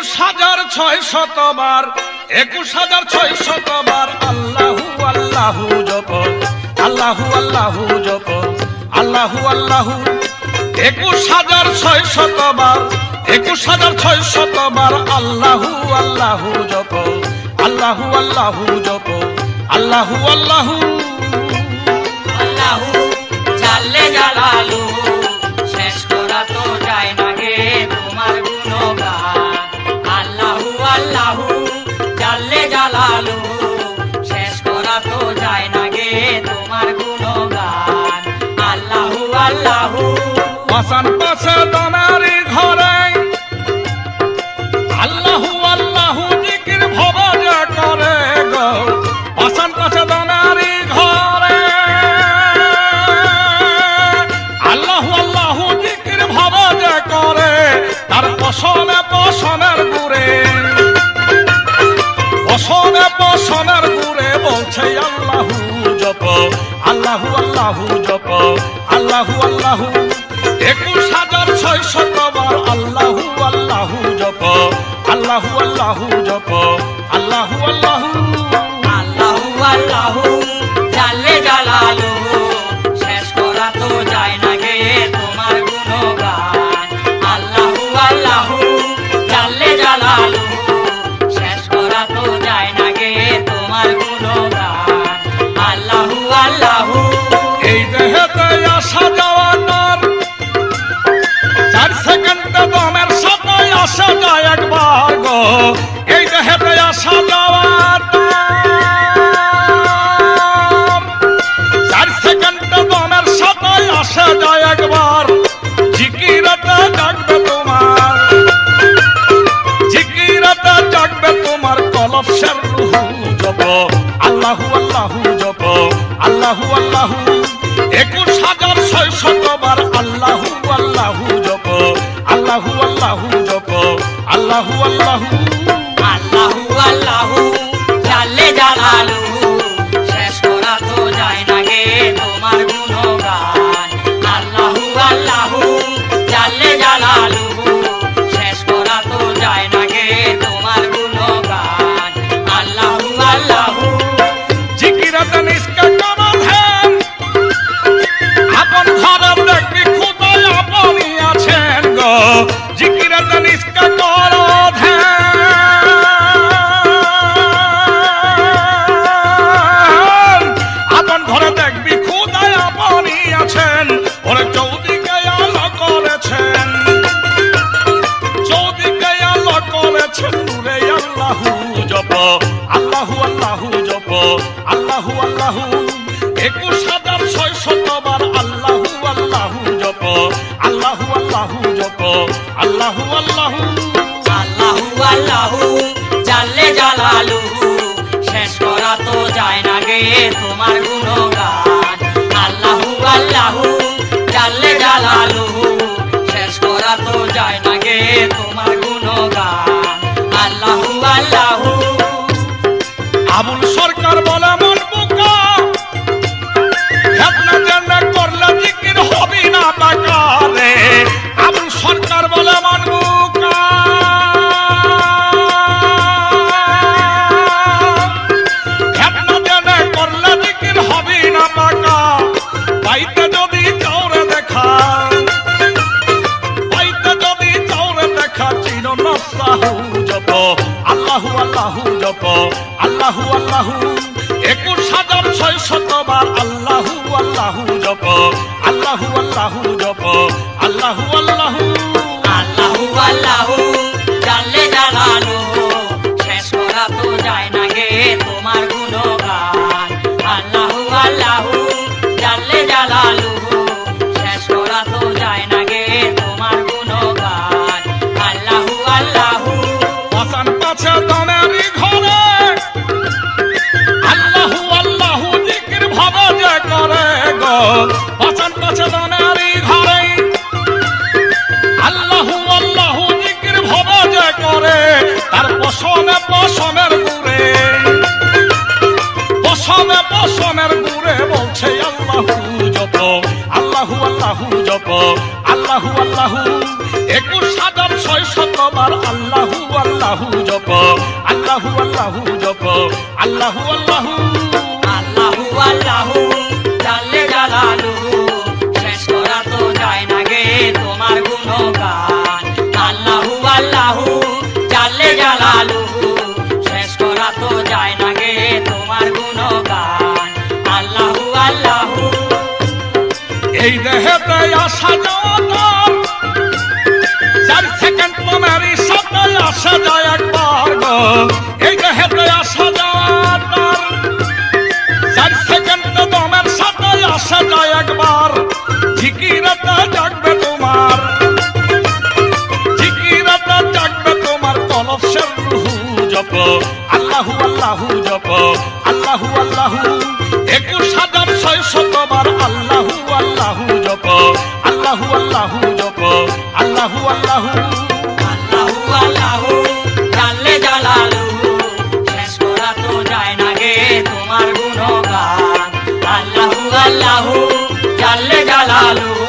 21,600 বার 21,600 বার আল্লাহু আল্লাহু জপ আল্লাহু আল্লাহু জপ আল্লাহু আল্লাহু 21,600 বার 21,600 বার আল্লাহু আল্লাহু জপ আল্লাহু আল্লাহু জপ আল্লাহু আল্লাহু আল্লাহু জাল্লে জালালু শেষ করা তো যায় না গে তোমার গুণগান আল্লাহু আল্লাহু জাল্লে জালালু শেষ করা তো যায় না গে তোমার গুণগান আল্লাহু আল্লাহু পাশান পাশে দানারি ঘরে আল্লাহু আল্লাহু জিকির ভবাজা করে গো পাশান পাশে দানারি ঘরে আল্লাহু আল্লাহু জিকির ভবাজা করে তার পশনে পশনের গুরে পশনে পশনের গুরে বলছে আল্লাহু জপ আল্লাহু আল্লাহু জপ আল্লাহু আল্লাহু 21,600 বার আল্লাহু আল্লাহু জপ আল্লাহু আল্লাহু জপ আল্লাহু আল্লাহু আল্লাহু আল্লাহু জাল্লে জালালু শেষ করা তো যায় না গে তোমার গুণগান আল্লাহু আল্লাহু জাল্লে জালালু শেষ করা তো যায় না গে তোমার গুণগান আল্লাহু আল্লাহু এই দেহেতে আসা যাওয়া নর 4 সেকেন্ড দমের সাথে আসা যায় একবার গো এই দেহেতে আসা যাওয়া 4 সেকেন্ড দমের সাথে আসা যায় একবার জিকিরটা জাগবে তোমার জিকিরটা জাগবে তোমার কলব শের রুহু জপ আল্লাহু আল্লাহু জপ আল্লাহু আল্লাহু 21,600 বার আল্লাহু আল্লাহু জপ আল্লাহু আল্লাহু জপ আল্লাহু আল্লাহু আল্লাহু আল্লাহু জাল্লে জালালু শেষ করা তো যায় না গে তোমার গুণগান আল্লাহু আল্লাহু জাল্লে জালালু শেষ করা তো যায় না গে তোমার গুণগান আল্লাহু আল্লাহু জিকিরাতে নিষ্কা করো ধ্যান আপন ঘরে দেখবি খুদাই আপনি আছেন গো জিকিরাতে নিষ্কা করো ধ্যান আপন ঘরে দেখবি খুদাই আপনি আছেন ওরে চৌদিকে আলো করেছেন চৌদিকে আলো করেছেন নূরে আল্লাহু জপ আল্লাহু আল্লাহু জপ আল্লাহু আল্লাহু 21,600 বার আল্লাহু আল্লাহু জপ আল্লাহু আল্লাহু জপ আল্লাহু আল্লাহু আল্লাহু আল্লাহু জাল্লে জালালু শেষ করা তো যায় না গে তোমার গুণগান আল্লাহু আল্লাহু জাল্লে জালালু শেষ করা তো যায় না গে তোমার গুণগান আল্লাহু আল্লাহু আবুল সরকার বলে মন বুকা হেতনা জানা করলে জিকির হবি না টাকা রে আবুল সরকার বলে মন বুকা হেতনা জানা করলে জিকির হবি না টাকা পাইতে যদি চৌরে দেখা পাইতে যদি চৌরে দেখা চির নসাহু জপ আল্লাহু আল্লাহু জপ আল্লাহু আল্লাহু 21,600 বার আল্লাহু আল্লাহু জপ আল্লাহু আল্লাহু জপ আল্লাহু আল্লাহু আল্লাহু আল্লাহু জাল্লে জালালু শেষ করা তো যায় না গে তোমার গুণগান আল্লাহু আল্লাহু জাল্লে জালালু শেষ করা তো যায় না গে তোমার গুণগান আল্লাহু আল্লাহু পাশান পাশে দানারি ঘরে আল্লাহু আল্লাহু জিকির ভবাজা করে গো পাশান পাশে দানারি ঘরে আল্লাহু আল্লাহু জিকির ভবাজা করে তার পশনে পশনের গুরে পশনে পশনের গুরে বলছে আল্লাহু জপ আল্লাহু আল্লাহু জপ আল্লাহু আল্লাহু 21,600 বার আল্লাহু আল্লাহু আল্লাহু আল্লাহু জপ আল্লাহু আল্লাহু আল্লাহু আল্লাহু জাল্লে জালালুহু শেষ করা তো যায় না গে তোমার গুণগান আল্লাহু আল্লাহু জাল্লে জালালুহু শেষ করা তো যায় না গে তোমার গুণগান আল্লাহু আল্লাহু এই দেহেতে আসা যাওয়া তার 4 সেকেন্ড তোমারই সাথে আসা যায় একবার গো এই দেহেতে আসা যাওয়া তার 4 সেকেন্ড তোমার সাথে আসা যায় একবার জিকিরটা জাগবে তোমার জিকিরটা জাগবে তোমার কলবের রুহু জপ আল্লাহু আল্লাহু জপ আল্লাহু আল্লাহু 21,600 বার আল্লাহু আল্লাহু জপ আল্লাহু আল্লাহু জপ আল্লাহু আল্লাহু আল্লাহু আল্লাহু জাল্লে জালালুহু শেষ করা তো যায় না গে তোমার গুণগান আল্লাহু আল্লাহু জাল্লে জালালুহু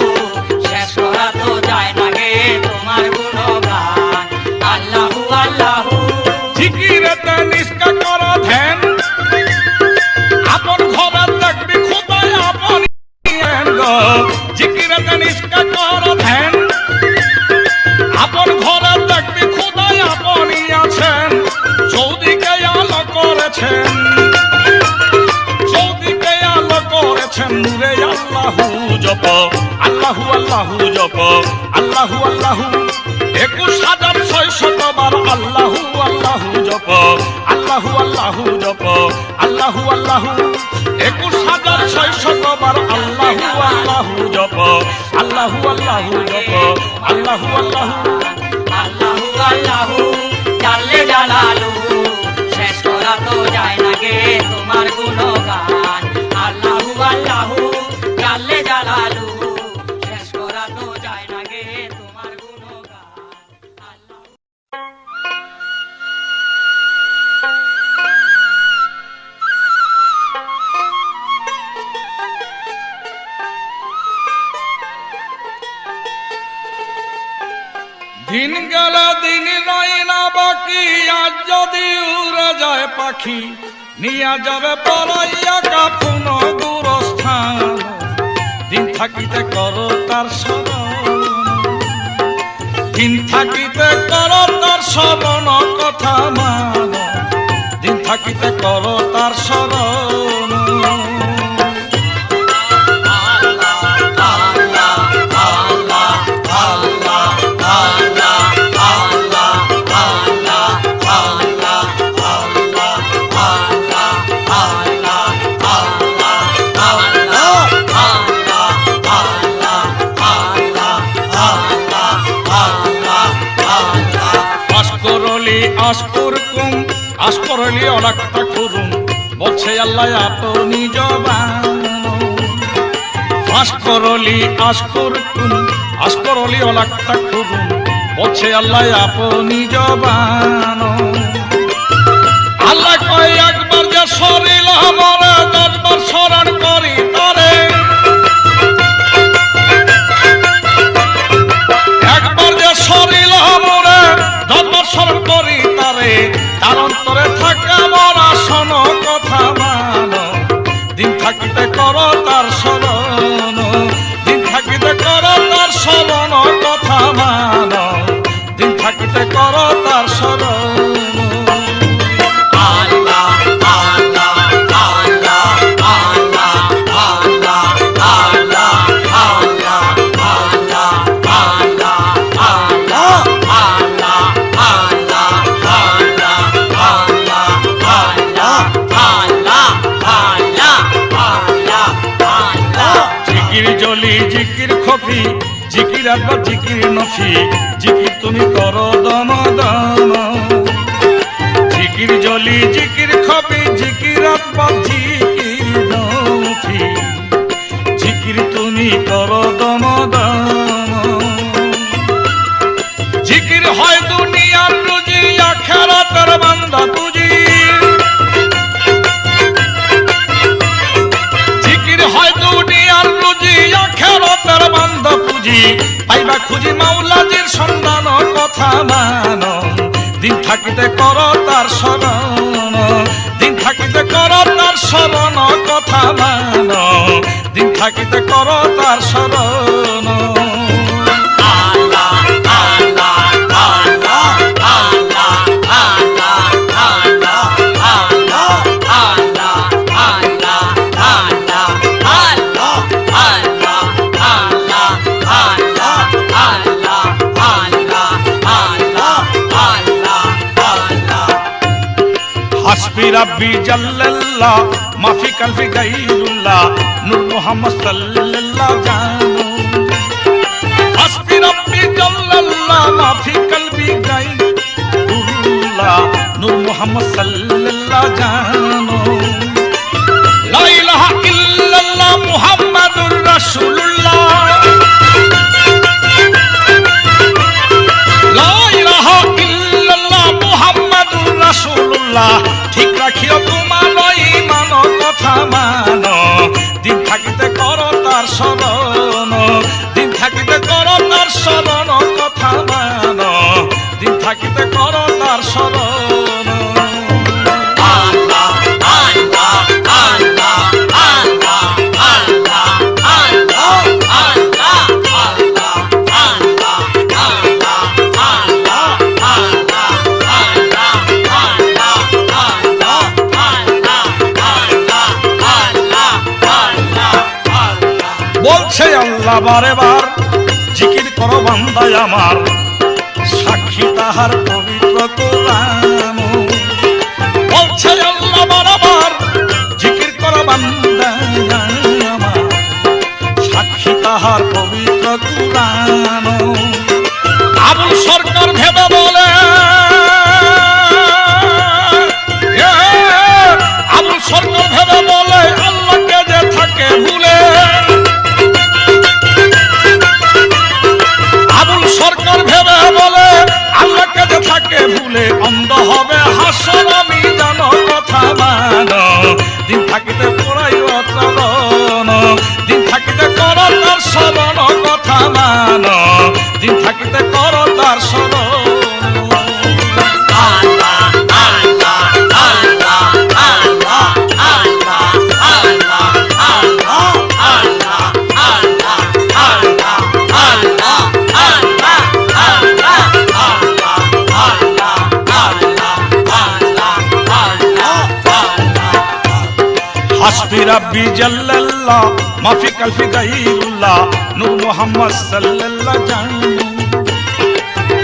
শেষ করা তো যায় না গে তোমার গুণগান আল্লাহু আল্লাহু জিকিরেতে নিষ্কা করো ধ্যান আপন ঘরে দেখবি খোদাই আপন গো জিকিরেতে নিষ্কা করো ধ্যান আপন ঘরে দেখবি খোদাই আপনই আছেন চৌদিকে আলো করেছেন চৌদিকে আলো করেছেন নূরে আল্লাহু জপ আল্লাহু আল্লাহু জপ আল্লাহু আল্লাহু 21,600 বার আল্লাহু আল্লাহু জপ আল্লাহু আল্লাহু জপ আল্লাহু আল্লাহু 21,600 বার আল্লাহু আল্লাহু জপ আল্লাহু আল্লাহু জপ আল্লাহু আল্লাহু আল্লাহু আল্লাহু জাল্লে জালালুহু শেষ করা তো যায় না গে তোমার গুণগান আল্লাহু আল্লাহু জাল্লে জালালুহু শেষ করা তো যায় না গে তোমার গুণগান আল্লাহু দিন গেল দিন রয় না বাকি আজ যদি উড়ে যায় পাখি নিয়া যাবে পলাইয়া কাপুন দূরস্থান দিন থাকিতে করো তার স্মরণ দিন থাকিতে করো তার স্মরণ কথা মান দিন থাকিতে করো তার স্মরণ আসকরলি অলাক্তা করুন বলছে আল্লাহ আপনি জবান আসকরলি অলাক্তা করুন বলছে আল্লাহ আপনি জবান আল্লাহ কয় একবার যে শরীর আমার 10 বার স্মরণ করি তারে একবার যে শরীর আমার 10 বার স্মরণ করি তারে তার অন্তরে থাকা মন আসন কথা মান দিন থাকিতে করো তার স্মরণ দিন থাকিতে করো তার স্মরণ কথা মান দিন থাকিতে করো তার স্মরণ আল্লাহ আল্লাহ আল্লাহ আল্লাহ আল্লাহ আল্লাহ আল্লাহ আল্লাহ আল্লাহ আল্লাহ জিকির জলি জিকির খফি জিকির একবার জিকির নফি জিকির তুমি করো দম দম জিকির জলি জিকির খফি জিকির একবার জিকির নফি জিকির তুমি করো দম দম জিকির হয় দুনিয়ার রুজি আখিরাতের বান্দা পুঁজি জিকির হয় দুনিয়ার রুজি আখিরাতের বান্দা পুঁজি পাইবা খুঁজি মাওলাজির সন্ধান কথা মান দিন থাকিতে করো তার স্মরণ থাকিতে করো তার স্মরণ। আল্লাহ আল্লাহ আল্লাহ আল্লাহ আল্লাহ আল্লাহ আল্লাহ আল্লাহ আল্লাহ আল্লাহ আল্লাহ আল্লাহ আল্লাহ আল্লাহ আল্লাহ আল্লাহ আল্লাহ আল্লাহ আল্লাহ। হাসবি রাব্বি জাল্লাল্লাহ মাফি কালবি গায়রুল্লাহ নূর মুহাম্মদ সাল্লাল্লাহ জানো। হাসবি রাব্বি জাল্লাল্লাহ মাফি কালবি গায়রুল্লাহ নূর মুহাম্মদ সাল্লাল্লাহ জানো। লা ইলাহা ইল্লাল্লাহ মুহাম্মাদুর রাসূলুল্লাহ, লা ইলাহা ইল্লাল্লাহ মুহাম্মাদুর রাসূলুল্লাহ। ঠিক রাখিও তোমার ঈমান কথা মানো, দিন থাকিতে করো তার স্মরণ, দিন থাকিতে করো তার স্মরণ কথা মানো, দিন থাকিতে করো তার স্মরণ। আল্লাহ আল্লাহ আল্লাহ আল্লাহ আল্লাহ আল্লাহ আল্লাহ আল্লাহ আল্লাহ আল্লাহ আল্লাহ আল্লাহ আল্লাহ আল্লাহ আল্লাহ আল্লাহ আল্লাহ আল্লাহ। বলছে আল্লাহ বারে বার জিকির করো বান্দায় আমার, সাক্ষী তাহার পবিত্র কোরআন। বলছে আল্লাহ বারে বার জিকির করো বান্দায় আমার, সাক্ষী তাহার পবিত্র কোরআন। আবুল সরকার ভেবে বলে, আবুল সরকার ভেবে বলে আল্লাহকে যে থাকে ভুলে, আবুল সরকার ভেবে বলে আল্লাহকে যে থাকে ভুলে, অন্ধ হবে হাসর আমি জানো কথা মানো, দিন থাকিতে পড়াইও চরণ, দিন থাকিতে করো তার স্মরণ কথা মানো, দিন থাকিতে করো তার স্মরণ। আল্লাহ আল্লাহ আল্লাহ আল্লাহ আল্লাহ আল্লাহ আল্লাহ আল্লাহ আল্লাহ আল্লাহ আল্লাহ আল্লাহ আল্লাহ আল্লাহ আল্লাহ আল্লাহ আল্লাহ। হাসবি রাব্বি জাল্লাল্লাহ মাফি কালবি গায়রুল্লাহ নূর মুহাম্মদ সাল্লাল্লাহ জানো।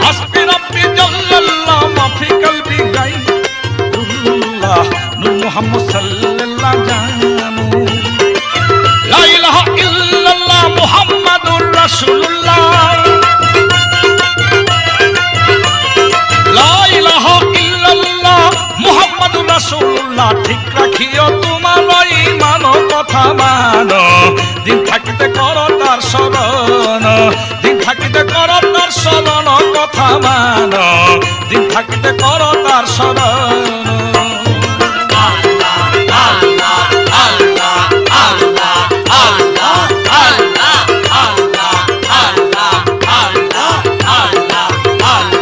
হাসবি রাব্বি জাল্লাল্লাহ মাফি কালবি গায়রুল্লাহ নূর মুহাম্মদ সাল্লাল্লাহ জানো। লা ইলাহা ইল্লাল্লাহ মুহাম্মাদুর রাসূলুল্লাহ, লা ইলাহা ইল্লাল্লাহ মুহাম্মাদুর রাসূলুল্লাহ। ঠিক রাখিও তোমার ঈমান কথা মানো, দিন থাকিতে করো তার স্মরণ, দিন থাকিতে করো তার স্মরণ কথা মানো, দিন থাকিতে করো তার স্মরণ। আল্লাহ আল্লাহ আল্লাহ আল্লাহ আল্লাহ আল্লাহ আল্লাহ আল্লাহ আল্লাহ আল্লাহ আল্লাহ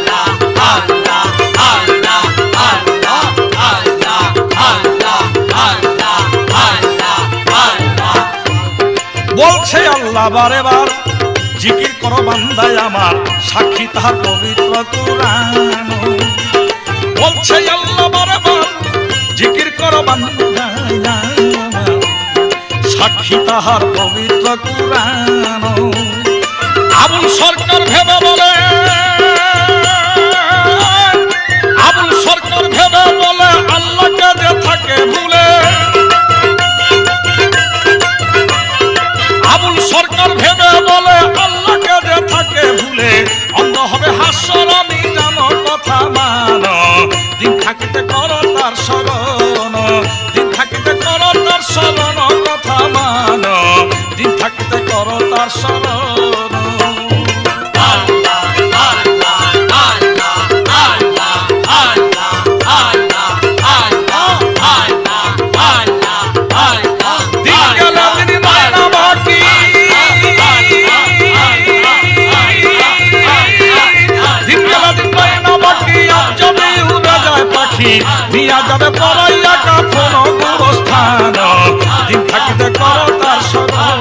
আল্লাহ আল্লাহ আল্লাহ আল্লাহ আল্লাহ আল্লাহ আল্লাহ আল্লাহ। বলছে আল্লাহ বারে বার জিকির করো বান্দায় আমার, সাক্ষী তাহার পবিত্র কোরআন। বলছে আল্লাহ বারে বার জিকির করো বান্দায় আমার, সাক্ষী তাহার পবিত্র কোরআন। আবুল সরকার ভেবে বলে, আবুল সরকার ভেবে বলে আল্লাহকে যে থাকে ভুলে, আবুল সরকার ভেবে বলে আল্লাহকে যে থাকে ভুলে, অন্ধ হবে হাসর আমি জানো কথা মানো, দিন থাকিতে করো তার স্মরণ, দিন থাকিতে করো তার স্মরণ কথা মানো, দিন থাকিতে করো তার স্মরণ। আল্লাহ আল্লাহ আল্লাহ আল্লাহ আল্লাহ আল্লাহ আল্লাহ আল্লাহ আল্লাহ আল্লাহ। দিন গেল দিন মায়না বাকি, দিন গেল দিন মায়না বাকি, আজ যাবে উড়ে যায় পাখি, নিয়া যাবে পরাইয়া কাফন গুরস্থান, দিন থাকিতে করো তার স্মরণ।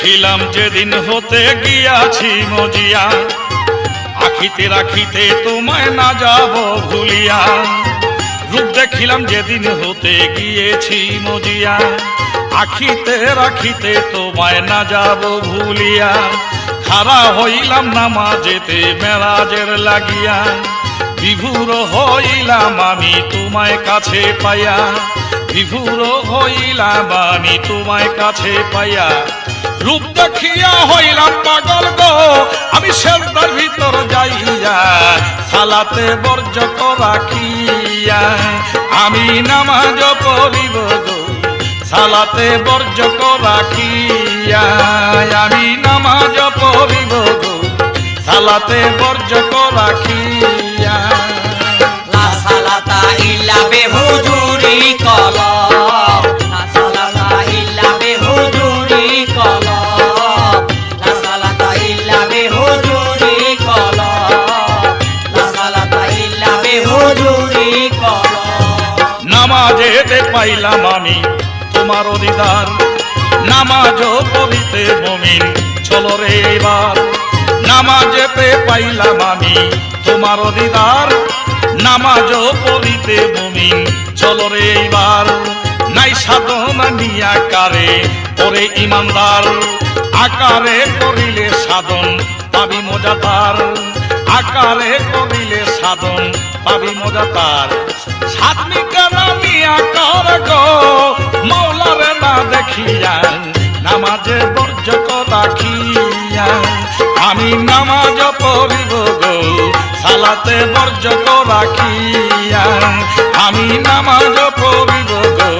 দেখিলাম যেদিন হতে গিয়াছি মজিয়া, আখিতে রাখিতে তোমায় না যাব ভুলিয়া। রূপ দেখিলাম যেদিন হতে গিয়েছি মজিয়া, আখিতে রাখিতে তোমায় না যাব ভুলিয়া। খাড়া হইলাম নামাজেতে মেরাজের লাগিয়া, বিভোর হইলাম আমি তোমায় কাছে পাইয়া। বিভোর হইলাম আমি তোমায় কাছে পাইয়া। রূপ দেখিয়া হইলাম পাগল গো, আমি সেজদার ভিতর যাইয়া সালাতে বর্জক রাখিয়া। আমি নামাজ পড়িব গো সালাতে বর্জক রাখিয়া। আমি নামাজ পড়িব গো সালাতে বর্জক রাখিয়া। লা সালাতা ইল্লা বিহুজুরি কলব, লা সালাতা ইল্লা বিহুজুরি কলব, লা সালাতা ইল্লা বিহুজুরি কলব, লা সালাতা ইল্লা বিহুজুরি কলব। নামাজেতে পাইলাম আমি তোমার দিদার, নামাজ পড়িতে মুমিন চলো রে এবার। নামাজেতে পাইলাম আমি তোমার দিদার, নামাজ পড়িতে মুমিন চলো রে এবার। নাই সাধনা নিয়া কারে ওরে ইমানদার, আকারে করিলে সাধন পাবি মজা তার। আকারে করিলে সাধন পাবি মজা তার। সাধনি কানা মিয়া কর গো মৌলারে না দেখিয়া, নামাজে বর্জক রাখিয়া। আমি নামাজ পড়িব গো সালাতে বর্জক রাখিয়া। আমি নামাজ পড়িব গো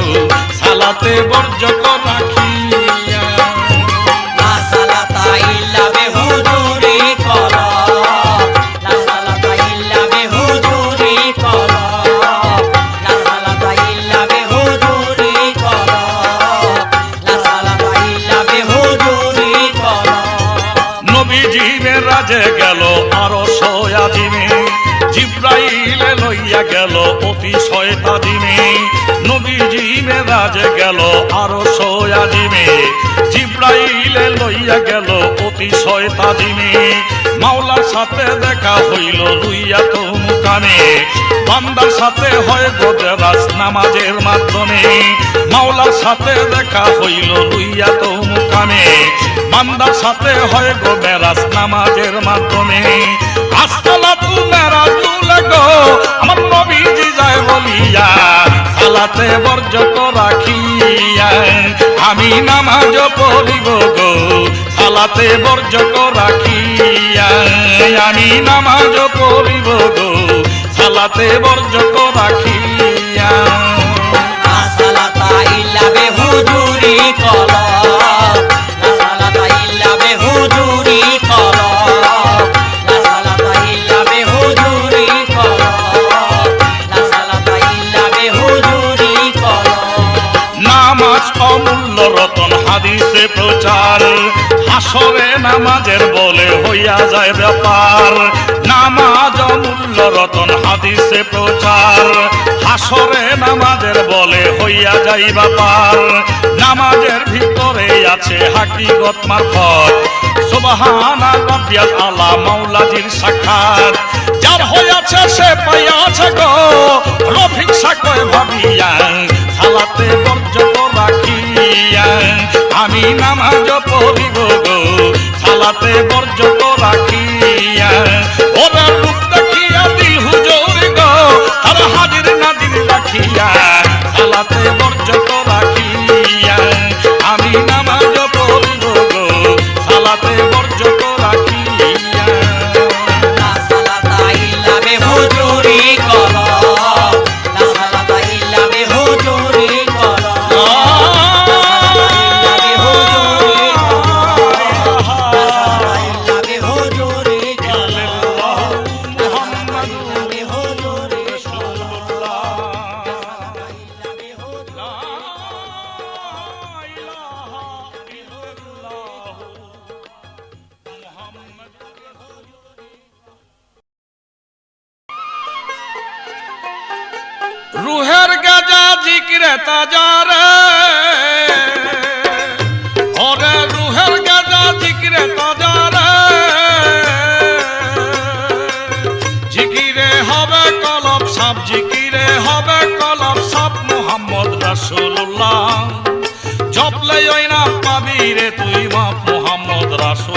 সালাতে বর্জক রাখিয়া। লা সালাতা ইল্লা বিহুজুরি কলব, লা সালাতা ইল্লা বিহুজুরি কলব, লা সালাতা ইল্লা বিহুজুরি কলব, লা সালাতা ইল্লা বিহুজুরি কলব। নবীজি মেরাজে গেল আরশ আজিমে, জিব্রাইলে লইয়া গেল অতিশয় তাজিমে। নবীজি মেরাজে গেল আরশ আজিমে, জিব্রাইলে লইয়া গেল অতিশয় তাজিমে। মাওলার সাথে দেখা হইল লুইয়া তো মুকামে, বান্দার সাথে হয় গোদেরাস নামাজের মাধ্যমে। মাওলার সাথে দেখা হইল লুইয়া তো মুকামে, বান্দার সাথে হয় গো মেরাজ নামাজের মাধ্যমে। আসসালাতু মেরাজুল গো আমার নবীজি যায় বলিয়া, সালাতে বর্জক রাখিয়া। আমি নামাজ পড়িব গো সালাতে বর্জক রাখিয়া। আমি নামাজ পড়িব গো সালাতে বর্জক রাখিয়া। লা সালাতা ইল্লা বিহুজুরি কলব, লা সালাতা ইল্লা বিহুজুরি কলব, লা সালাতা ইল্লা বিহুজুরি কলব, লা সালাতা ইল্লা বিহুজুরি কলব। নামাজ অমূল্য রতন হাদিসে প্রচার, হাসরে নামাজের বলে হইয়া যায় ব্যাপার। নামাজ অমূল্য রতন হাদিসে প্রচার, হাসরে নামাজের বলে হইয়া যাই ব্যাপার। নামাজের ভিতরে আছে হাকিগত মারফত, সুবহানা রাব্বিয়াল আলা মাওলাজির সাক্ষাৎ। যার হইয়াছে সে পাইয়াছে গো রফিক সাকয় ভাবিয়া, সালাতে বর্জক রাখিয়া। আমি নামাজ পড়িব গো সালাতে বর্জক রাখিয়া। ওরা রূপ দেখিয়া দিল হুজুর গো তারা হাজির নাজির রাখিয়া, সালাতে বর্জক রাখিয়া। আমি নামাজ পড়িব গো সালাতে বর্জক রাখিয়া। লা সালাতা ইল্লা বিহুজুরি কলব, লা সালাতা ইল্লা বিহুজুরি কলব, রুহের গাজা জিকিরে তাজারে, ওরে রুহের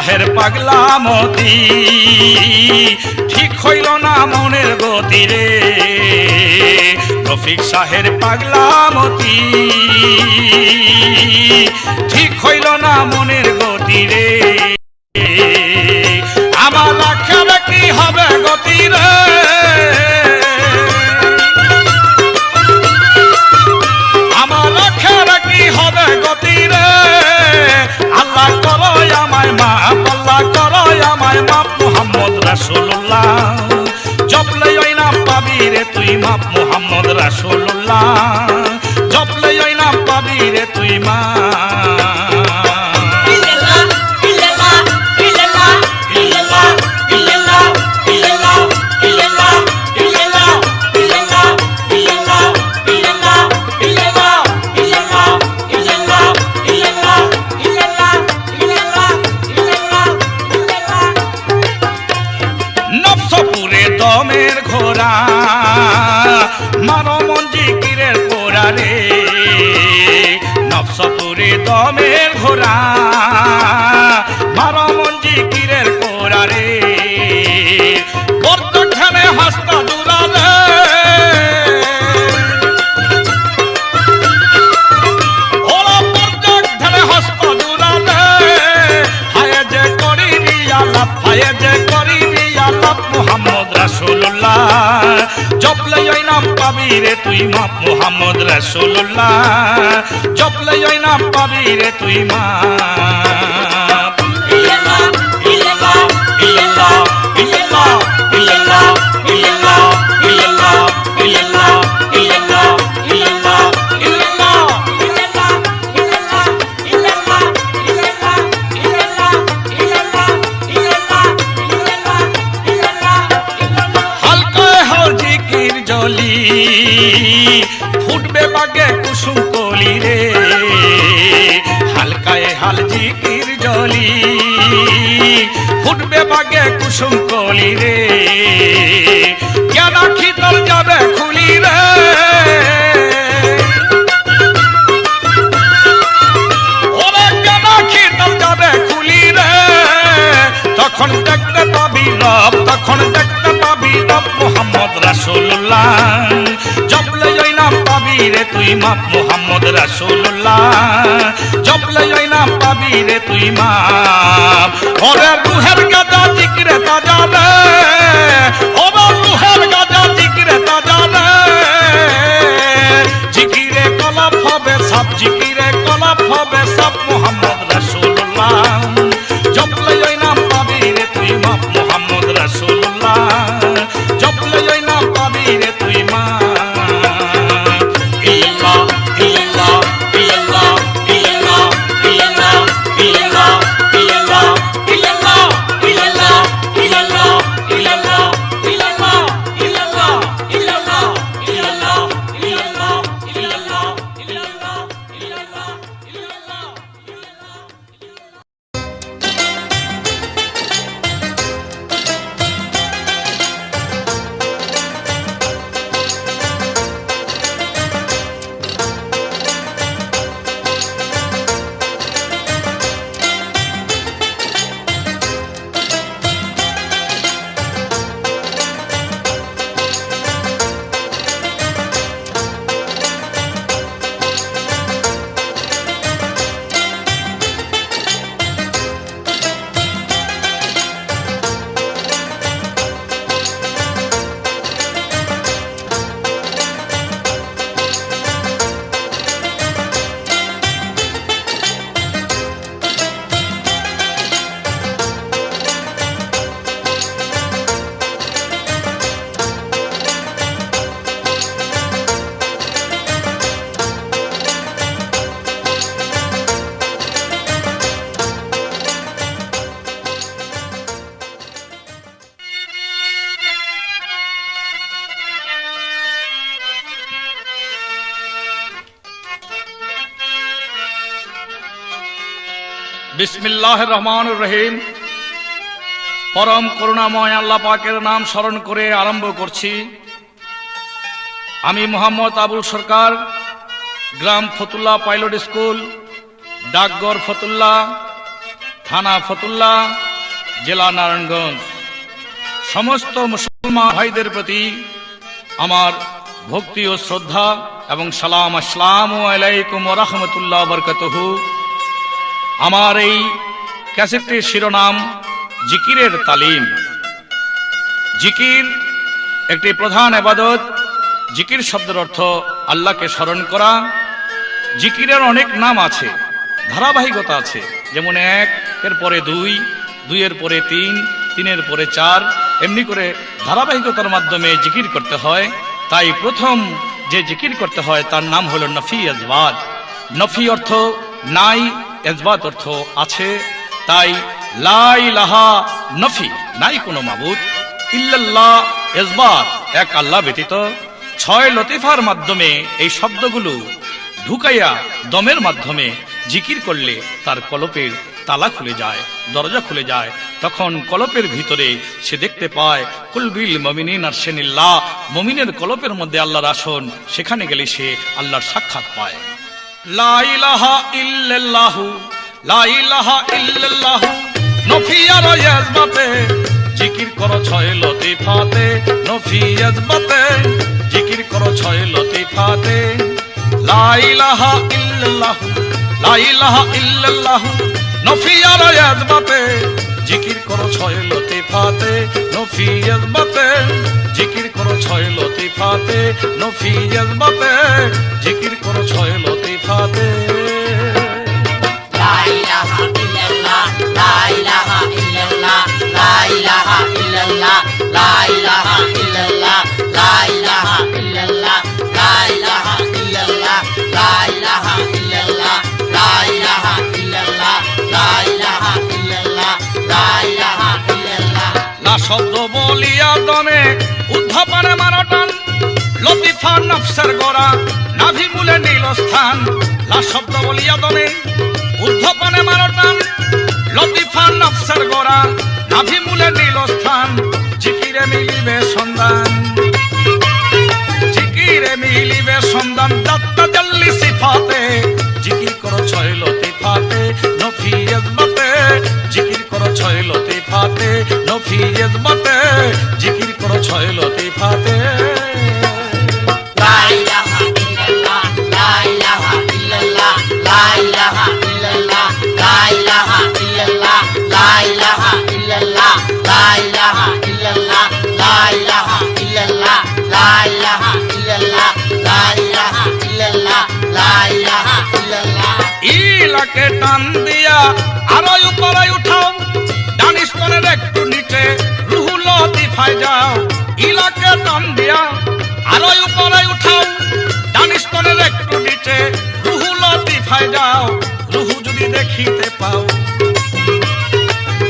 শাহের পাগলামতি ঠিক হইল না মনের গতি রে রফিক শাহের পাগলামতি ঠিক হইল না মনের গতি রে আমার লাখের কি হবে গতি রে আমার লাখের কি হবে গতি রে আল্লাহ করো আমায় মাপ আল্লাহ করো আমায় মাপ মুহাম্মদ রাসূলুল্লাহ জপলে ওই নাম পাবি রে তুই মাপ মুহাম্মদ রাসূলুল্লাহ জপলে ওই নাম পাবি রে তুই মাপ নফসপুরে দমের ঘোড়া মারো মন জিকিরের ঘোড়া রে নফসপুরে দমের ঘোড়া মারো মন জিকিরের ঘোড়া রে বর্তখানে হস্তা জুড়ালে ওরা বর্তখানে হস্তা জুড়ালে হায় যে করিবি আলাপ হায় যে করিবি আলাপ মুহাম্মদ রাসূলুল্লাহ জপলে ওই নাম পাবি রে তুই মাপ মুহাম্মদ রাসূলুল্লাহ জপলে ওই নাম পাবি রে তুই মাপ ইল্লাল্লাহ ইল্লাল্লাহ ইল্লাল্লাহ ইল্লাল্লাহ ইল্লাল্লাহ ইল্লাল্লাহ ইল্লাল্লাহ ইল্লাল্লাহ ইল্লাল্লাহ ইল্লাল্লাহ ইল্লাল্লাহ হালকায় হল জিকির জলি ফুটবে বাগে কুসুম কলি রে হালকায় হাল জিকির জলি ফুটবে বাগে কুসুম কলি রে জ্ঞান আখি তোর যাবে খুলি রে ওরে জ্ঞান আখি তোর যাবে খুলি রে তখন দেখতে পাবি রব তখন দেখতে পাবি রব মুহাম্মদ রাসূলুল্লাহ জপলে ওই নাম পাবি রে তুই মাপ মুহাম্মদ রাসূলুল্লাহ জপলে ওই নাম পাবি রে তুই মাপ ওরে রুহের গাজা জিকিরে তাজা রে ওরে রুহের গাজা জিকিরে তাজা রে জিকিরে কলব হবে সব জিকিরে কলব হবে সব মুহাম্মদ রাসূলুল্লাহ জপলে ওই নাম পাবি রে তুই মাপ মুহাম্মদ রাসূলুল্লাহ জপলে ওই নাম পাবি রে তুই মাপ ইল্লাল্লাহ ইল্লাল্লাহ ইল্লাল্লাহ ইল্লাল্লাহ ইল্লাল্লাহ ইল্লাল্লাহ ইল্লাল্লাহ ইল্লাল্লাহ ইল্লাল্লাহ ইল্লাল্লাহ ইল্লাল্লাহ ইল্লাল্লাহ ইল্লাল্লাহ ইল্লাল্লাহ ইল্লাল্লাহ ইল্লাল্লাহ ইল্লাল্লাহ ইল্লাল্লাহ ইল্লাল্লাহ বিসমিল্লাহির রহমানির রহিম। পরম করুণাময় আল্লাহ পাকের নাম স্মরণ করে আরম্ভ করছি। আমি মোহাম্মদ আবুল সরকার, গ্রাম ফতুল্লা পাইলট স্কুল, ডাকঘর ফতুল্লা, থানা ফতুল্লা, জেলা নারায়ণগঞ্জ। সমস্ত মুসলমান ভাইদের প্রতি আমার ভক্তি ও শ্রদ্ধা এবং সালাম। আসসালামু আলাইকুম ওয়া রাহমাতুল্লাহি ওয়া বারাকাতুহু। আমার এই ক্যাসেটটির শিরোনাম জিকিরের তালিম। জিকির একটি প্রধান ইবাদত। জিকির শব্দের অর্থ আল্লাহকে স্মরণ করা। জিকিরের অনেক নাম আছে, ধারাবাহিকতা আছে, যেমন একের পরে দুই, দুইয়ের পরে তিন, তিনের পরে চার, এমনি করে ধারাবাহিকতার মাধ্যমে জিকির করতে হয়। তাই প্রথম যে জিকির করতে হয় তার নাম হলো নফি ইজবাত। নফি অর্থ নাই, ইজবাত অর্থ আছে। তাই লা ইলাহা নফি, নাই কোনো মাবুদ, ইল্লাল্লাহ ইজবাত, এক আল্লাহ ব্যতীত। 6 লতিফার মাধ্যমে এই শব্দগুলো ঢুকাইয়া দমের মাধ্যমে জিকির করলে তার কলপের তালা খুলে যায়, দরজা খুলে যায়। তখন কলপের ভিতরে সে দেখতে পায় কুলবিল মুমিনিন আরশানিল্লাহ, মুমিনের কলপের মধ্যে আল্লাহর আসন। সেখানে গেলে সে আল্লাহর সাক্ষাৎ পায়। লা ইলাহা ইল্লাল্লাহু, লা ইলাহা ইল্লাল্লাহু, নফি আর ইজবাতে জিকির করো 6 লতিফাতে, নফি ইজবাতে জিকির করো 6 লতিফাতে। লা ইলাহা ইল্লাল্লাহু, লা ইলাহা ইল্লাল্লাহু, নফি আর ইজবাতে জিকির করো 6 লতিফাতে, নফি ইজবাতে জিকির করো 6 লতিফাতে, নফি ইজবাতে জিকির করো 6 লতিফাতে। লা ইলাহা ইল্লাল্লাহ, লা ইলাহা ইল্লাল্লাহ, লা ইলাহা ইল্লাল্লাহ, লা ইলাহা ইল্লাল্লাহ, লা ইলাহা ইল্লাল্লাহ, লা ইলাহা ইল্লাল্লাহ, লা ইলাহা ইল্লাল্লাহ, লা ইলাহা ইল্লাল্লাহ, লা ইলাহা ইল্লাল্লাহ, লা ইলাহা ইল্লাল্লাহ। লা শব্দ বলিয়া দমে উদ্ধাপনে মারটান, লতিফা নফসের গোরা নাভি মূলে নীল স্থান। লা শব্দ বলিয়া দমে উদ্ধাপনে মারটান, লতিফা নফসের গোরা নাভি মূলে নীল স্থান। জিকিরে মিলিবে সন্ধান, জিকিরে মিলিবে সন্ধান, দাত্তা জাল্লি সিফাতে জিকির করো 6 লতিফাতে, নফি ইজবাতে জিকির করো 6 লতিফাতে, নফি ইজবাতে জিকির করো 6 লতিফাতে। লা ইলাহা ইল্লাল্লাহ, লা ইলাহা ইল্লাল্লাহ, লা ইলাহা ইল্লাল্লাহ, লা ইলাহা ইল্লাল্লাহ, লা ইলাহা ইল্লাল্লাহ, লা ইলাহা ইল্লাল্লাহ, লা ইলাহা ইল্লাল্লাহ, লা ইলাহা ইল্লাল্লাহ, লা ইলাহা ইল্লাল্লাহ, লা ইলাহা ইল্লাল্লাহ। ইলাকে টান দিয়া আরো উপরে উঠাও, ডানিশ তনের একটু নিচে রুহু লতিফায় যাও। ইলাকে টান দিয়া আরো উপরে উঠাও, ডানিশ তনের একটু নিচে রুহু লতিফায় যাও। রুহু যদি দেখিতে পাও,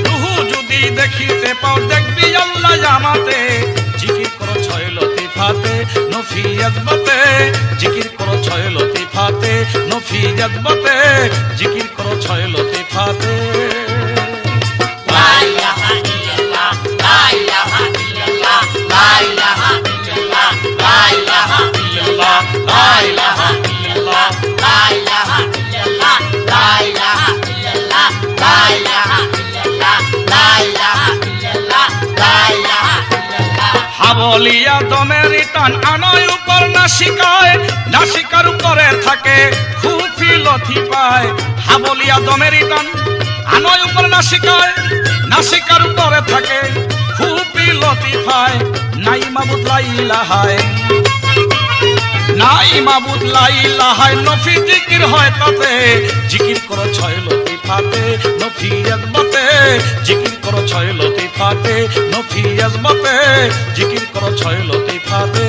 রুহু যদি দেখিতে পাও, দেখবি আল্লাহ জামাতে জিকির করো 6 লতিফাতে, নফি ইজবাতে জিকির করো 6 লতিফাতে, নফি ইজবাতে জিকির করো 6 লতিফাতে। লা ইলাহা ইল্লাল্লাহ, লা ইলাহা ইল্লাল্লাহ, লা ইলাহা ইল্লাল্লাহ, লা ইলাহা ইল্লাল্লাহ, লা ইলাহা ইল্লাল্লাহ, লা ইলাহা ইল্লাল্লাহ, লা ইলাহা ইল্লাল্লাহ, লা ইলাহা ইল্লাল্লাহ, লা ইলাহা ইল্লাল্লাহ, লা ইলাহা ইল্লাল্লাহ। হাবলিয়া দমের টান আনয় উপর নাসিকায়, নাসিকার উপরে থাকে খুফি লতিফায়। হাবলিয়া দমের টান আনয় উপর নাসিকায়, নাসিকার উপরে থাকে খুফি লতিফায়। নাই মাবুদ লা ইলাহায়, নাই মাবুদ লা ইলাহায়, নফি জিকির হয় তাতে জিকির করো 6 লতিফাতে, নফি ইজবাতে জিকির করো 6 লতিফাতে, নফি ইজবাতে জিকির করো 6 লতিফাতে।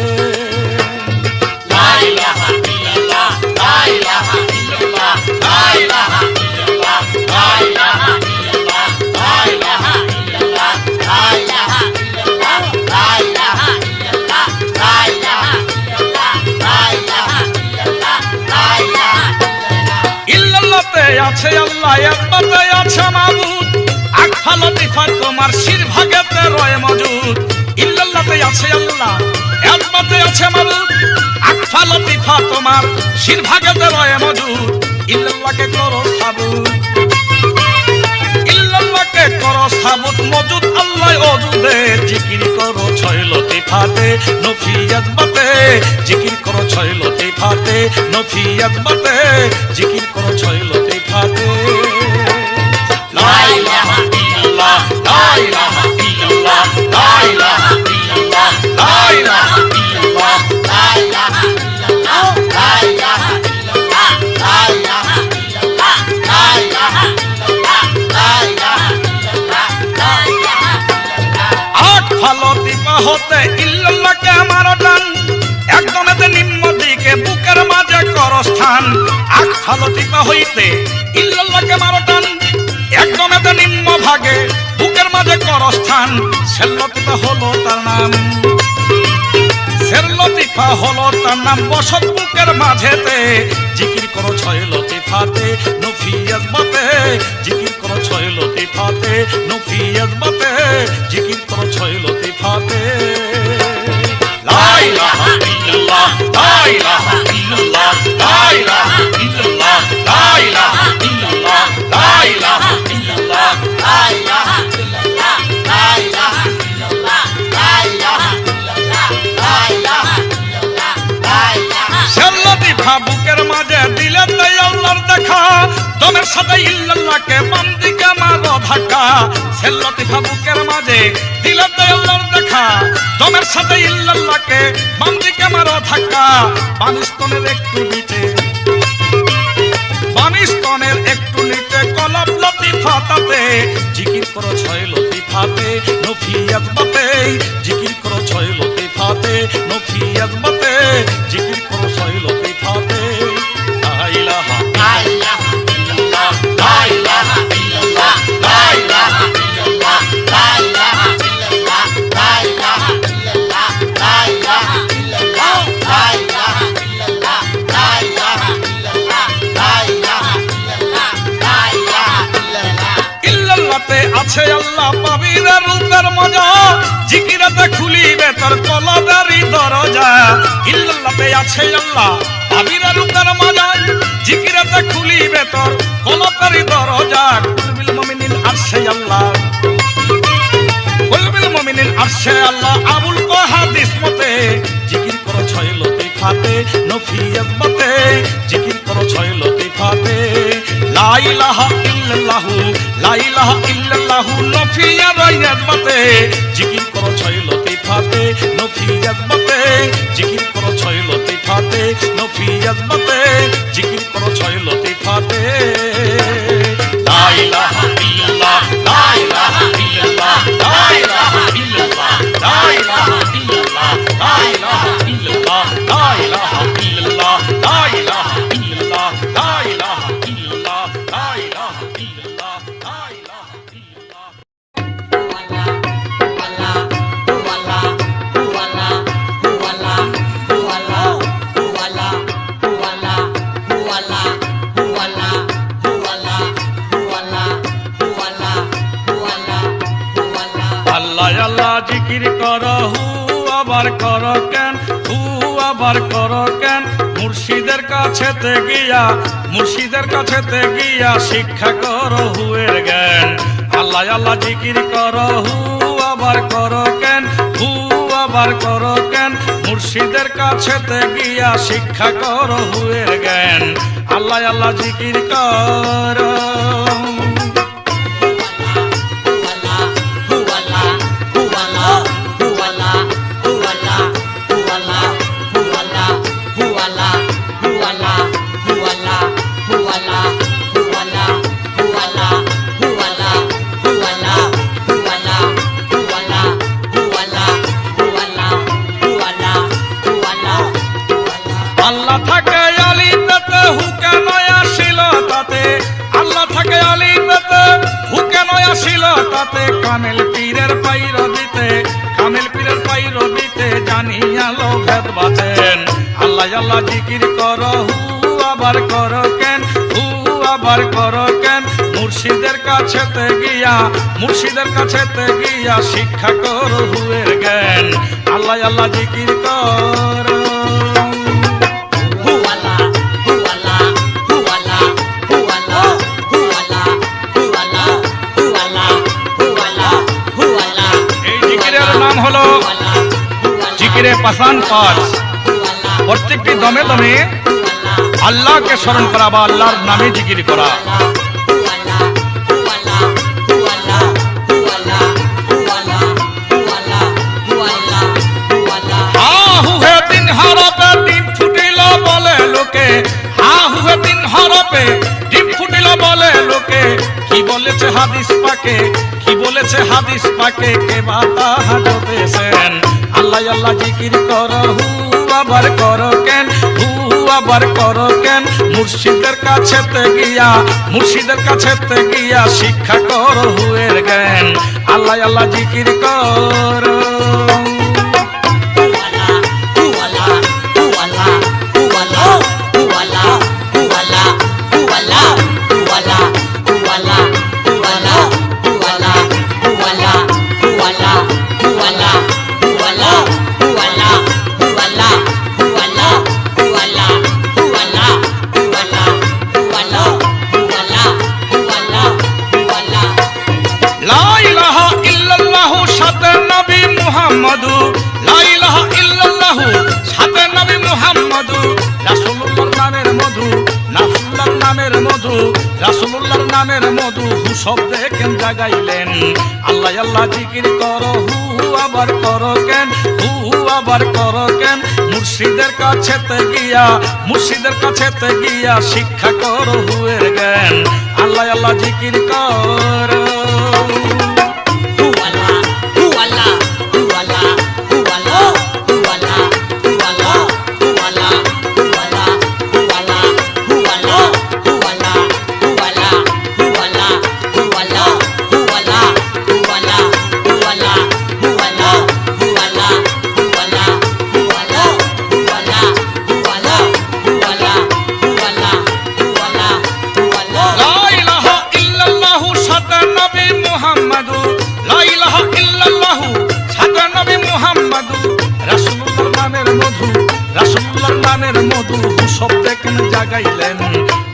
লা ইলাহা ইল্লাল্লাহ, লা ইলাহা ইল্লাল্লাহ, লা ইলাহা ইল্লাল্লাহ, লা ইলাহা ইল্লাল্লাহ, লা ইলাহা ইল্লাল্লাহ, লা ইলাহা ইল্লাল্লাহ, লা ইলাহা ইল্লাল্লাহ, লা ইলাহা ইল্লাল্লাহ, লা ইলাহা ইল্লাল্লাহ, লা ইলাহা ইল্লাল্লাহ। ইল্লাল্লাহতে আছে আল্লাহ, ইজবাতে আছে মাবুদ, আকফা লতিফা তোমার শির ভাগেতে রয় মজুদ। ইল্লাল্লাহতে আছে আল্লাহ, ইজবাতে আছে মাবুদ, আকফা লতিফা তোমার শির ভাগেতে রয় মজুদ। ইল্লাল্লাহকে করো সাবুদ, নফি আজমাতে জিকির করো ছয় লতিফাতে নফি আজমাতে জিকির করো ছয় লতিফাতে লা ইলাহা ইল্লাল্লাহ লা ইলাহা ইল্লাল্লাহ লা ইলাহা ইল্লাল্লাহ লা ইলাহা ইল্লাল্লাহ লা ইলাহা ইল্লাল্লাহ লা ইলাহা ইল্লাল্লাহ লা ইলাহা ইল্লাল্লাহ লা ইলাহা ইল্লাল্লাহ লা ইলাহা ইল্লাল্লাহ লা ইলাহা ইল্লাল্লাহ আট ফালতিফা হতে ইল্লাল্লাহকে আমার টান একদমেতে নিম্ন দিকে বুকের মাঝে কর স্থান আট ফালতিফা হইতে ইল্লাল্লাহকে আমার টান একদমেতে নিম্ন ভাগে বুকের মাঝে কর স্থান সেল্লতিফা হলো তার নাম সেল্লতিফা হলো তার নাম বসত বুকের মাঝেতে জিকির করো ছয় লতিফাতে নফি আজমাতে জিকির করো ছয় লতিফাতে নফি আজমাতে জিকির করো ছয় লতিফাতে লা ইলাহা ইল্লাল্লাহ লা ইলাহা ইল্লাল্লাহ লা ইলাহা ইল্লাল্লাহ লা ইলাহা ইল্লাল্লাহ লা ইলাহা ইল্লাল্লাহ লা ইলাহা ইল্লাল্লাহ লা ইলাহা ইল্লাল্লাহ লা ইলাহা ইল্লাল্লাহ লা ইলাহা ইল্লাল্লাহ লা ইলাহা সেল্লতিফা বুকের মাঝে দিলে তাই আল্লাহর দেখা দমের সাথে ইল্লাল্লাহকে বাম দিকে মারো ধাক্কা সেল্লতিফা বুকের মাঝে দিলে তাই আল্লাহর দেখা দমের সাথে ইল্লাল্লাহকে বাম দিকে মারো ধাক্কা বামিস্তনের একটু নিচে বামিস্তনের একটু নিচে কলব লতিফাতে জিকির করো ছয় লতিফাতে নফি আজমাতে জিকির করো ছয় লতিফাতে নফি আজমাতে জিকির করো ছয় লতিফাতে লা ইলাহা ইল্লাল্লাহ লা ইলাহা ইল্লাল্লাহ লা ইলাহা ইল্লাল্লাহ লা ইলাহা ইল্লাল্লাহ লা ইলাহা ইল্লাল্লাহ লা ইলাহা ইল্লাল্লাহ লা ইলাহা ইল্লাল্লাহ লা ইলাহা ইল্লাল্লাহ লা ইলাহা ইল্লাল্লাহ লা ইলাহা ইল্লাল্লাহ ইল্লাল্লাহতে আছে আল্লাহ পাবি রে রূপের মজা জিকিরাতে খুলিবে তোর কলবেরই দরজা ইল্লাল্লাহতে আছে আল্লাহ পাবি রে রূপের মজা জিকিরাতে খুলিবে তোর কলবেরই দরজা কুলবিল মুমিনিন আরশে আল্লাহ কুলবিল মুমিনিন আরশে আল্লাহ আবুল হাদিস মতে জিকির করো ছয় লতিফাতে নফি আজমাতে জিকির করো ছয় লতিফাতে লা ইলাহা ইল্লাল্লাহ লা ইলাহা ইল্লাল্লাহ নফি আজমাতে জিকির করো ছয় লতিফাতে নফি আজমাতে জিকির করো ছয় লতিফাতে নফি আজমাতে জিকির করো ছয় লতিফাতে লা ইলাহা ইল্লাল্লাহ লা ইলাহা ইল্লাল্লাহ লা ইলাহা ইল্লাল্লাহ লা ইলাহা ইল্লাল্লাহ লা ইলাহা ইল্লাল্লাহ লা ইলাহা ইল্লাল্লাহ লা ইলাহা ইল্লাল্লাহ লা ইলাহা ইল্লাল্লাহ লা ইলাহা ইল্লাল্লাহ লা ইলাহা ইল্লাল্লাহ জিকির করো হু আবার করো কেন হু আবার করো কেন মুর্শিদের কাছেতে গিয়া শিক্ষা করো হুয়ের জ্ঞান আল্লাহ আল্লাহ জিকির করো হু আবার করো কেন হু আবার করো কেন মুর্শিদের কাছেতে গিয়া শিক্ষা করো হুয়ের জ্ঞান আল্লাহ আল্লাহ জিকির করো আল্লাহ থাকে আলিতে হুকে নয় আসিল তাতে আল্লাহ থাকে আলিতে হুকে নয় আসিল তাতে কামেল পীরের পাইর দিতে জানিয়ালো ভেদ বাঁচেন আল্লাহ আল্লাহ জিকির করো হু আবার করো কেন হু আবার করো কেন মুর্শিদের কাছেতে গিয়া শিক্ষা করো হুয়ের জ্ঞান আল্লাহ আল্লাহ জিকির করো জিকিরে পাশান পাশ প্রত্যেকটি দমে দমে আল্লাহকে স্মরণ করা বা আল্লাহর নামে জিকির করা। কি বলেছে হাদিস পাকে, কি বলেছে হাদিস পাকে, কে বাতা হাজতেছেন। আল্লাহ আল্লাহ জিকির করো, হু আবার করো কেন, হু আবার করো কেন, মুর্শিদের কাছেতে গিয়া, মুর্শিদের কাছেতে গিয়া শিক্ষা করো হুয়ের জ্ঞান। আল্লাহ আল্লাহ জিকির করো। রাসূলুল্লাহর নামের মধু হু শব্দে কেন জাগাইলেন। আল্লাহ আল্লাহ জিকির করো, হু আবার করো কেন, হু আবার করো কেন, মুর্শিদের কাছেতে গিয়া, মুর্শিদের কাছেতে গিয়া শিক্ষা করো হুয়ের জ্ঞান। আল্লাহ আল্লাহ জিকির করো।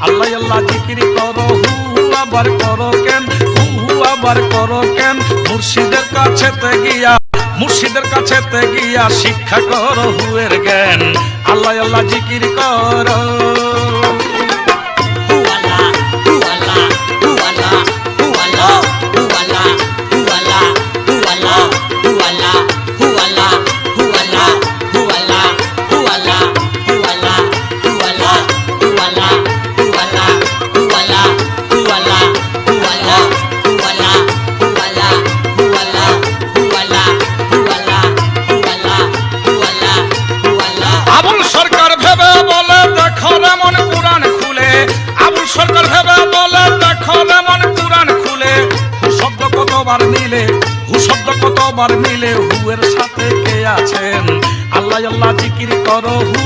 আল্লাহ আল্লাহ জিকির করো, হু আবার করো কেন, হু আবার করো কেন, মুর্শিদের কাছেতে গিয়া, মুর্শিদের কাছেতে গিয়া শিক্ষা করো হুয়ের জ্ঞান। আল্লাহ আল্লাহ জিকির করো। কতবার মিলে হুয়ের সাথে কে আছেন। আল্লাহ আল্লাহ জিকির করো, হু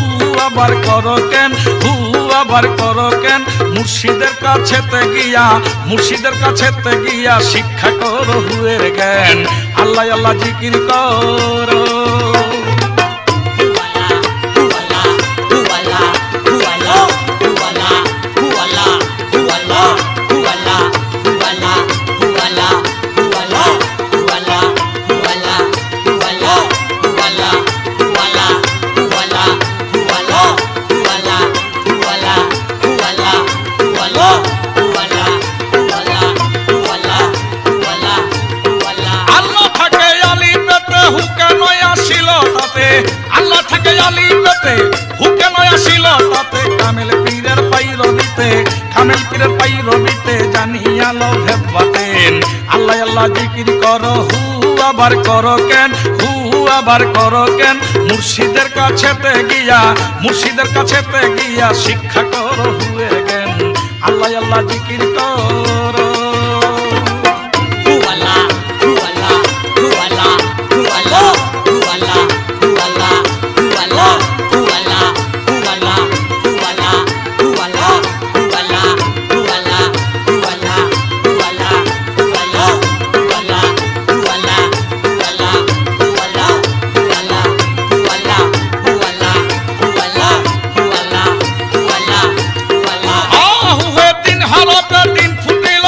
আবার করো কেন, হু আবার করো কেন, মুর্শিদের কাছেতে গিয়া, মুর্শিদের কাছেতে গিয়া শিক্ষা করো হুয়ের জ্ঞান। আল্লাহ আল্লাহ জিকির করো। আল্লাহ আল্লাহ জিকির করো, হু আবার করো কেন, হু আবার করো কেন, মুর্শিদের কাছেতে গিয়া, মুর্শিদের কাছেতে গিয়া শিক্ষা করো হুয়ের জ্ঞান। আল্লাহ আল্লাহ জিকির করো। দিন ফুটিল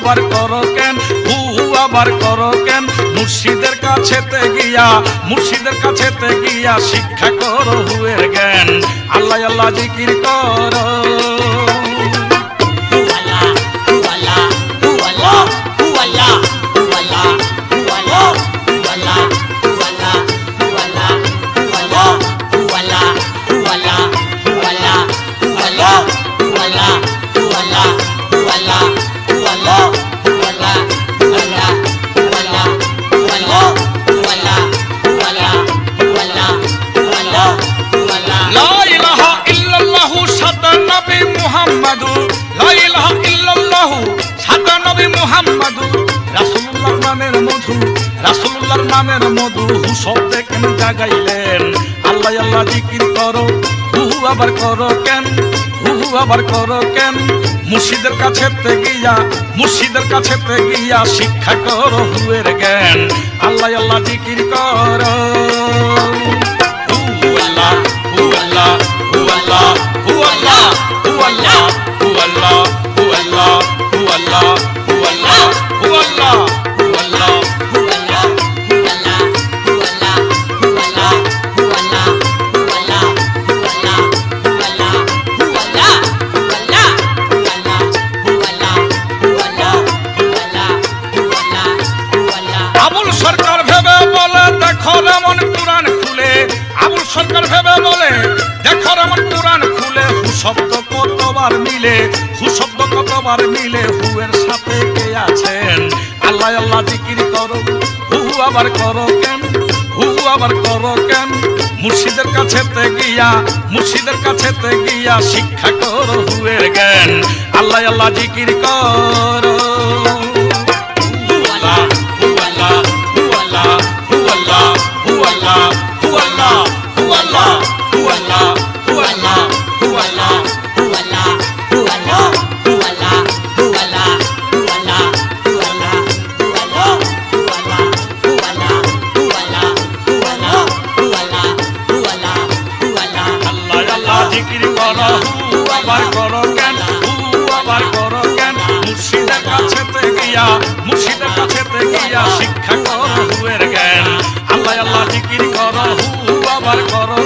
আবার করো কেন, হু আবার করো কেন? মুর্শিদের কাছেতে গিয়া, মুর্শিদের কাছেতে গিয়া শিক্ষা করো হুয়ের জ্ঞান। আল্লাহ আল্লাহ জিকির করো। রাসূলুল্লাহর নামের মধু হু শব্দে কেন জাগাইলেন? আল্লাহ আল্লাহ জিকির করো, হু আবার করো কেন, হু আবার করো কেন? মুর্শিদের কাছেতে গিয়া, মুর্শিদের কাছেতে গিয়া শিক্ষা করো হুয়ের জ্ঞান। আল্লাহ আল্লাহ জিকির করো। হু আল্লাহ, হু আল্লাহ, হু আল্লাহ, হু আল্লাহ, হু আল্লাহ, হু আল্লাহ, হু আল্লাহ, হু আল্লাহ, হু আল্লাহ, হু আল্লাহ, হু আল্লাহ। আবুল সরকার ভেবে বলে দেখো এমন কুরআন খুলে, আবুল সরকার ভেবে বলে দেখো এমন কুরআন খুলে, হু শব্দ কতবার মিলে, হু শব্দ কতবার মিলে, হুয়ের সাথে কে আছেন? আল্লাহ আল্লাহ জিকির করো, হু আবার করো কেন, হু আবার করো কেন? মুর্শিদের কাছেতে গিয়া, মুর্শিদের কাছেতে গিয়া শিক্ষা করো হুয়ের জ্ঞান। আল্লাহ আল্লাহ জিকির করো। জিকির করো, হু আবার করো কেন, হু আবার করো কেন? মুর্শিদের কাছেতে গিয়া, মুর্শিদের কাছেতে গিয়া শিক্ষা করো হুয়ের জ্ঞান। আল্লাহ আল্লাহ জিকির করো, হু আবার করো